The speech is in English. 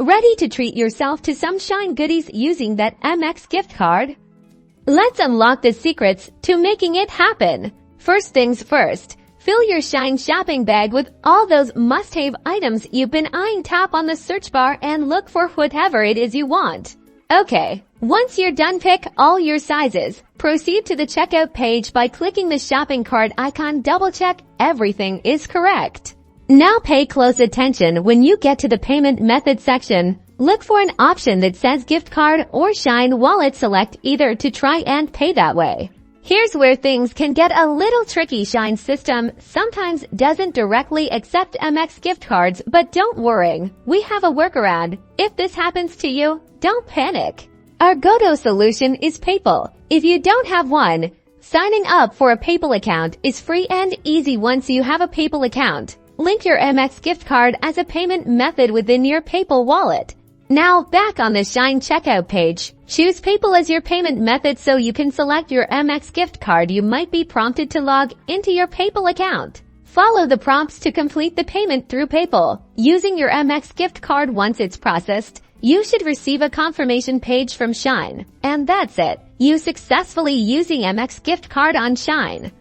Ready to treat yourself to some Shein goodies using that Amex gift card? Let's unlock the secrets to making it happen. First things first, fill your Shein shopping bag with all those must-have items you've been eyeing. Tap on the search bar and look for whatever it is you want. Okay, once you're done, pick all your sizes. Proceed to the checkout page by clicking the shopping cart icon. Double-check everything is correct. Now pay close attention when you get to the payment method section. Look for an option that says gift card or Shein wallet. Select either to try and pay that way. Here's where things can get a little tricky. Shein system sometimes doesn't directly accept Amex gift cards, but don't worry, we have a workaround. If this happens to you, don't panic. Our go-to solution is PayPal. If you don't have one, signing up for a PayPal account is free and easy. Once you have a PayPal account, link your Amex gift card as a payment method within your PayPal wallet. Now back on the Shein checkout page, choose PayPal as your payment method so you can select your Amex gift card. You might be prompted to log into your PayPal account. Follow the prompts to complete the payment through PayPal using your Amex gift card. Once it's processed, you should receive a confirmation page from Shein. And that's it. You successfully using Amex gift card on Shein.